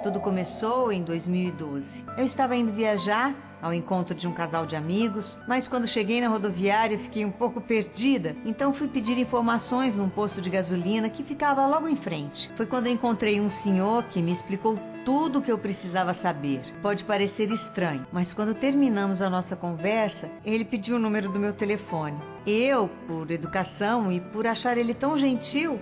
Tudo começou em 2012. Eu estava indo viajar ao encontro de um casal de amigos, mas quando cheguei na rodoviária fiquei um pouco perdida, então fui pedir informações num posto de gasolina que ficava logo em frente. Foi quando eu encontrei um senhor que me explicou tudo o que eu precisava saber. Pode parecer estranho, mas quando terminamos a nossa conversa, ele pediu o número do meu telefone. Eu, por educação e por achar ele tão gentil,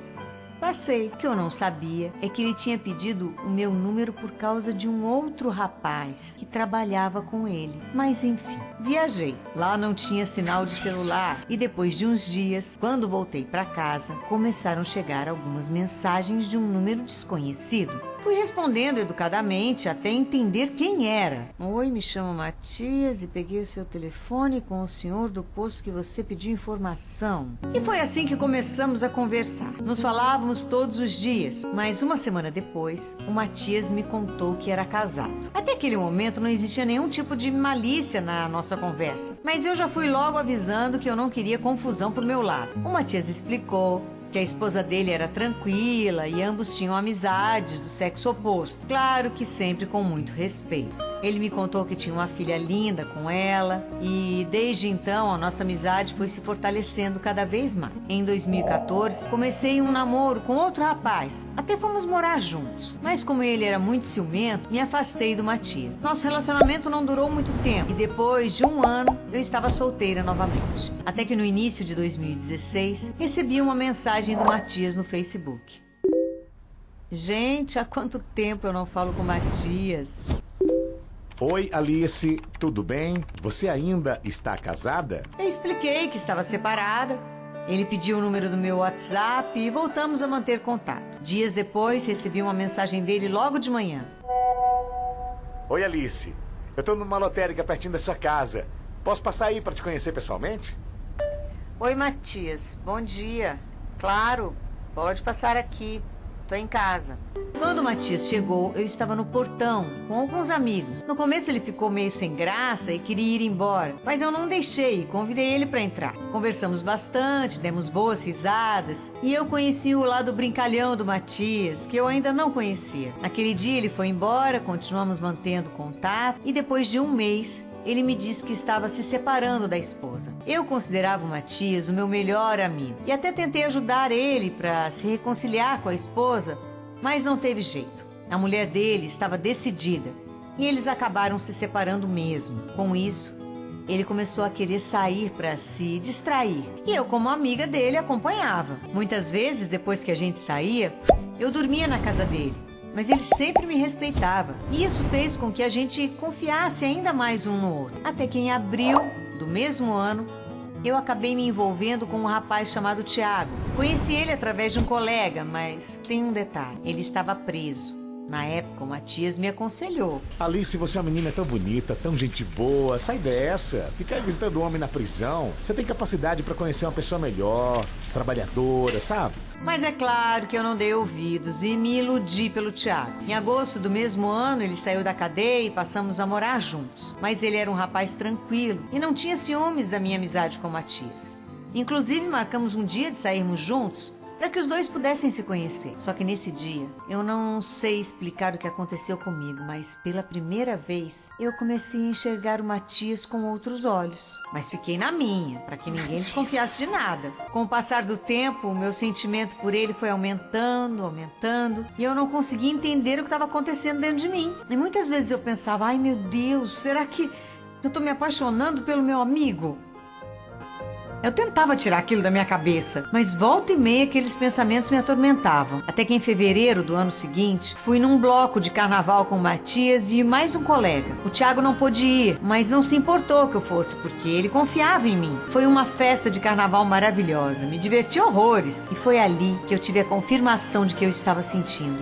passei. O que eu não sabia é que ele tinha pedido o meu número por causa de um outro rapaz que trabalhava com ele. Mas enfim, viajei. Lá não tinha sinal de celular e depois de uns dias, quando voltei para casa, começaram a chegar algumas mensagens de um número desconhecido. Fui respondendo educadamente até entender quem era. Oi, me chamo Matias e peguei o seu telefone com o senhor do posto que você pediu informação. E foi assim que começamos a conversar. Nos falávamos todos os dias, mas uma semana depois, o Matias me contou que era casado. Até aquele momento não existia nenhum tipo de malícia na nossa conversa, mas eu já fui logo avisando que eu não queria confusão por meu lado. O Matias explicou que a esposa dele era tranquila e ambos tinham amizades do sexo oposto. Claro que sempre com muito respeito. Ele me contou que tinha uma filha linda com ela e desde então a nossa amizade foi se fortalecendo cada vez mais. Em 2014, comecei um namoro com outro rapaz. Até fomos morar juntos. Mas como ele era muito ciumento, me afastei do Matias. Nosso relacionamento não durou muito tempo e depois de um ano eu estava solteira novamente. Até que no início de 2016, recebi uma mensagem do Matias no Facebook. Gente, há quanto tempo eu não falo com o Matias? Oi, Alice, tudo bem? Você ainda está casada? Eu expliquei que estava separada. Ele pediu o número do meu WhatsApp e voltamos a manter contato. Dias depois, recebi uma mensagem dele logo de manhã. Oi, Alice. Eu estou numa lotérica pertinho da sua casa. Posso passar aí para te conhecer pessoalmente? Oi, Matias. Bom dia. Claro, pode passar aqui. Tô em casa. Quando o Matias chegou, eu estava no portão com alguns amigos. No começo ele ficou meio sem graça e queria ir embora, mas eu não deixei e convidei ele para entrar. Conversamos bastante, demos boas risadas e eu conheci o lado brincalhão do Matias, que eu ainda não conhecia. Naquele dia ele foi embora, continuamos mantendo contato e depois de um mês ele me disse que estava se separando da esposa. Eu considerava o Matias o meu melhor amigo e até tentei ajudar ele para se reconciliar com a esposa, mas não teve jeito. A mulher dele estava decidida e eles acabaram se separando mesmo. Com isso, ele começou a querer sair para se distrair e eu, como amiga dele, acompanhava. Muitas vezes, depois que a gente saía, eu dormia na casa dele. Mas ele sempre me respeitava. E isso fez com que a gente confiasse ainda mais um no outro. Até que em abril do mesmo ano, eu acabei me envolvendo com um rapaz chamado Tiago. Conheci ele através de um colega, mas tem um detalhe. Ele estava preso. Na época, o Matias me aconselhou. Alice, você é uma menina tão bonita, tão gente boa. Sai dessa. Ficar visitando o homem na prisão. Você tem capacidade para conhecer uma pessoa melhor, trabalhadora, sabe? Mas é claro que eu não dei ouvidos e me iludi pelo Tiago. Em agosto do mesmo ano, ele saiu da cadeia e passamos a morar juntos. Mas ele era um rapaz tranquilo e não tinha ciúmes da minha amizade com o Matias. Inclusive, marcamos um dia de sairmos juntos para que os dois pudessem se conhecer. Só que nesse dia, eu não sei explicar o que aconteceu comigo, mas pela primeira vez, eu comecei a enxergar o Matias com outros olhos. Mas fiquei na minha, para que ninguém desconfiasse de nada. Com o passar do tempo, o meu sentimento por ele foi aumentando, e eu não conseguia entender o que estava acontecendo dentro de mim. E muitas vezes eu pensava, ai meu Deus, será que eu tô me apaixonando pelo meu amigo? Eu tentava tirar aquilo da minha cabeça, mas volta e meia aqueles pensamentos me atormentavam. Até que em fevereiro do ano seguinte, fui num bloco de carnaval com o Matias e mais um colega. O Tiago não pôde ir, mas não se importou que eu fosse, porque ele confiava em mim. Foi uma festa de carnaval maravilhosa, me diverti horrores. E foi ali que eu tive a confirmação de que eu estava sentindo.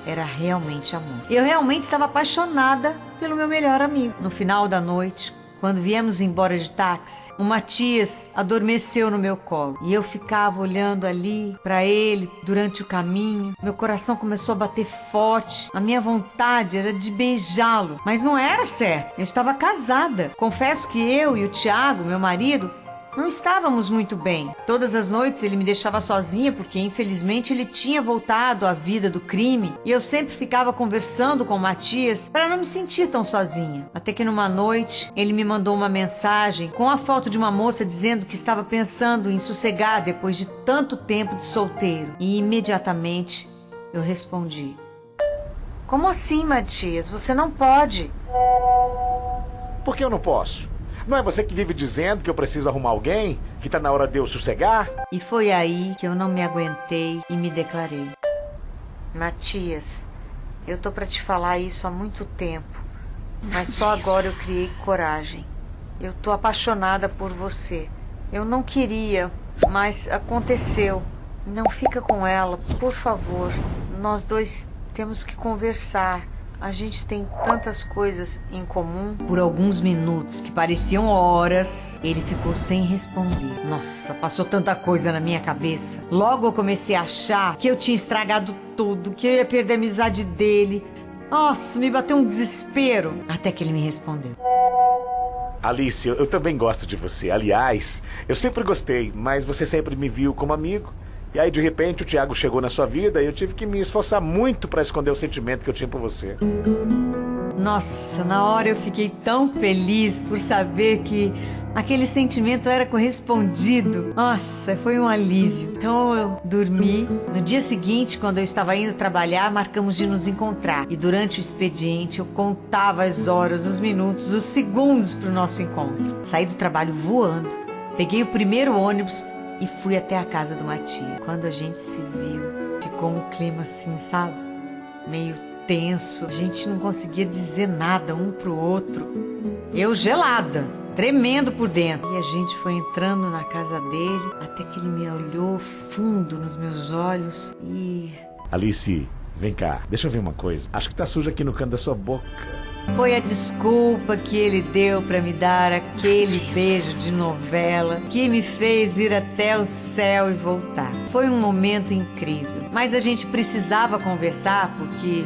Era realmente amor. Eu realmente estava apaixonada pelo meu melhor amigo. No final da noite, quando viemos embora de táxi, o Matias adormeceu no meu colo e eu ficava olhando ali para ele durante o caminho. Meu coração começou a bater forte. A minha vontade era de beijá-lo, mas não era certo. Eu estava casada. Confesso que eu e o Tiago, meu marido, Não estávamos muito bem. Todas as noites ele me deixava sozinha porque, infelizmente, ele tinha voltado à vida do crime e eu sempre ficava conversando com o Matias para não me sentir tão sozinha. Até que numa noite ele me mandou uma mensagem com a foto de uma moça dizendo que estava pensando em sossegar depois de tanto tempo de solteiro. E imediatamente eu respondi: como assim, Matias? Você não pode. Por que eu não posso? Não é você que vive dizendo que eu preciso arrumar alguém? Que tá na hora de eu sossegar? E foi aí que eu não me aguentei e me declarei: Matias, eu tô pra te falar isso há muito tempo, mas só agora eu criei coragem. Eu tô apaixonada por você. Eu não queria, mas aconteceu. Não fica com ela, por favor. Nós dois temos que conversar. A gente tem tantas coisas em comum. Por alguns minutos, que pareciam horas, ele ficou sem responder. Nossa, passou tanta coisa na minha cabeça. Logo eu comecei a achar que eu tinha estragado tudo, que eu ia perder a amizade dele. Nossa, me bateu um desespero. Até que ele me respondeu: Alice, eu também gosto de você. Aliás, eu sempre gostei, mas você sempre me viu como amigo. E aí, de repente, o Thiago chegou na sua vida e eu tive que me esforçar muito pra esconder o sentimento que eu tinha por você. Nossa, na hora eu fiquei tão feliz por saber que aquele sentimento era correspondido. Nossa, foi um alívio. Então eu dormi. No dia seguinte, quando eu estava indo trabalhar, marcamos de nos encontrar. E durante o expediente eu contava as horas, os minutos, os segundos para o nosso encontro. Saí do trabalho voando, peguei o primeiro ônibus e fui até a casa do Matias. Quando a gente se viu, ficou um clima assim, sabe? Meio tenso. A gente não conseguia dizer nada um pro outro. Eu gelada, tremendo por dentro. E a gente foi entrando na casa dele, até que ele me olhou fundo nos meus olhos e... Alice, vem cá, deixa eu ver uma coisa. Acho que tá sujo aqui no canto da sua boca. Foi a desculpa que ele deu para me dar aquele beijo de novela que me fez ir até o céu e voltar. Foi um momento incrível, mas a gente precisava conversar porque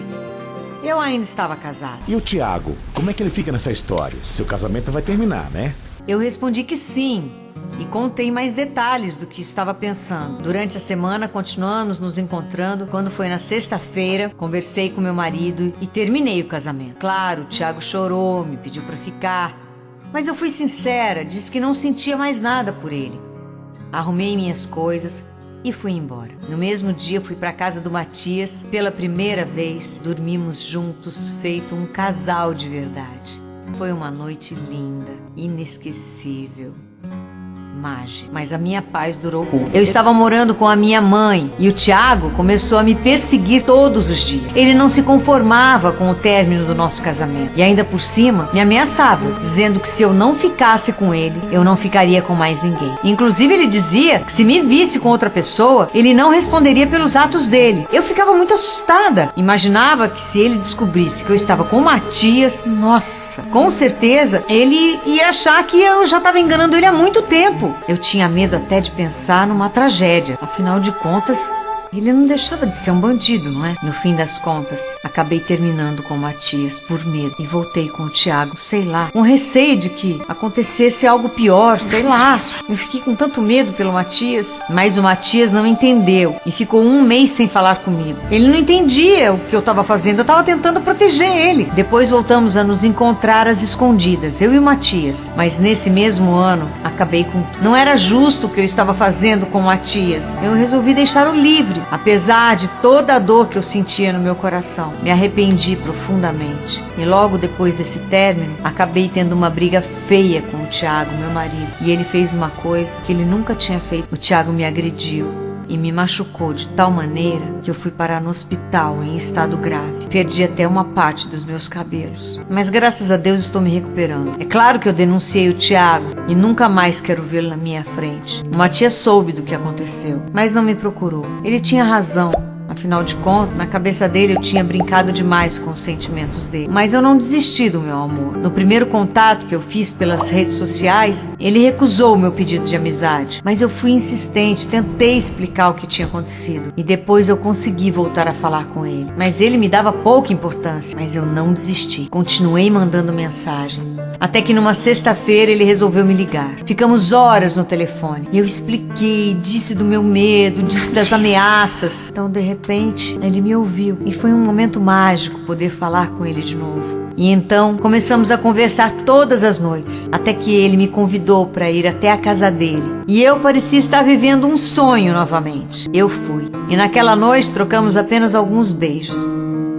eu ainda estava casada. E o Thiago, como é que ele fica nessa história? Seu casamento vai terminar, né? Eu respondi que sim. E contei mais detalhes do que estava pensando. Durante a semana continuamos nos encontrando. Quando foi na sexta-feira, conversei com meu marido e terminei o casamento. Claro, o Thiago chorou, me pediu para ficar, mas eu fui sincera, disse que não sentia mais nada por ele. Arrumei minhas coisas e fui embora. No mesmo dia fui para a casa do Matias. Pela primeira vez, dormimos juntos, feito um casal de verdade. Foi uma noite linda, inesquecível, mágica. Mas a minha paz durou pouco. Eu estava morando com a minha mãe e o Thiago começou a me perseguir todos os dias. Ele não se conformava com o término do nosso casamento e ainda por cima me ameaçava, dizendo que se eu não ficasse com ele, eu não ficaria com mais ninguém. Inclusive ele dizia que se me visse com outra pessoa, ele não responderia pelos atos dele. Eu ficava muito assustada. Imaginava que se ele descobrisse que eu estava com o Matias, nossa, com certeza ele ia achar que eu já estava enganando ele há muito tempo. Eu tinha medo até de pensar numa tragédia. Afinal de contas, ele não deixava de ser um bandido, não é? No fim das contas, acabei terminando com o Matias por medo e voltei com o Thiago, sei lá, com receio de que acontecesse algo pior, sei lá. Eu fiquei com tanto medo pelo Matias, mas o Matias não entendeu e ficou um mês sem falar comigo. Ele não entendia o que eu estava fazendo, eu estava tentando proteger ele. Depois voltamos a nos encontrar às escondidas, eu e o Matias, mas nesse mesmo ano, acabei com... Não era justo o que eu estava fazendo com o Matias. Eu resolvi deixá-lo livre. Apesar de toda a dor que eu sentia no meu coração, me arrependi profundamente. E logo depois desse término, acabei tendo uma briga feia com o Thiago, meu marido. E ele fez uma coisa que ele nunca tinha feito. O Thiago me agrediu e me machucou de tal maneira que eu fui parar no hospital em estado grave. Perdi até uma parte dos meus cabelos. Mas graças a Deus estou me recuperando. É claro que eu denunciei o Thiago e nunca mais quero vê-lo na minha frente. O Matias soube do que aconteceu, mas não me procurou. Ele tinha razão. Afinal de contas, na cabeça dele eu tinha brincado demais com os sentimentos dele. Mas eu não desisti do meu amor. No primeiro contato que eu fiz pelas redes sociais, ele recusou o meu pedido de amizade. Mas eu fui insistente, tentei explicar o que tinha acontecido. E depois eu consegui voltar a falar com ele. Mas ele me dava pouca importância. Mas eu não desisti. Continuei mandando mensagem. Até que numa sexta-feira ele resolveu me ligar. Ficamos horas no telefone. E eu expliquei, disse do meu medo, disse das ameaças. Então, de repente, ele me ouviu. E foi um momento mágico poder falar com ele de novo. E então começamos a conversar todas as noites, até que ele me convidou para ir até a casa dele. E eu parecia estar vivendo um sonho novamente. Eu fui. E naquela noite trocamos apenas alguns beijos.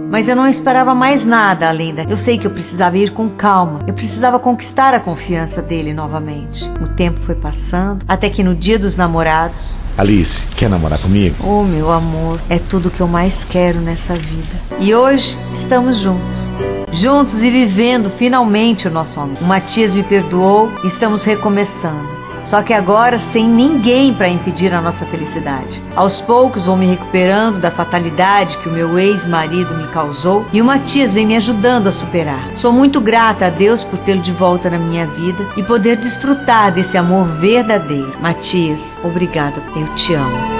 Mas eu não esperava mais nada além da... Eu sei que eu precisava ir com calma. Eu precisava conquistar a confiança dele novamente. O tempo foi passando, até que no dia dos namorados... Alice, quer namorar comigo? Oh, meu amor, é tudo que eu mais quero nessa vida. E hoje estamos juntos. Juntos e vivendo finalmente o nosso amor. O Matias me perdoou e estamos recomeçando. Só que agora sem ninguém para impedir a nossa felicidade. Aos poucos vou me recuperando da fatalidade que o meu ex-marido me causou e o Matias vem me ajudando a superar. Sou muito grata a Deus por tê-lo de volta na minha vida e poder desfrutar desse amor verdadeiro. Matias, obrigada. Eu te amo.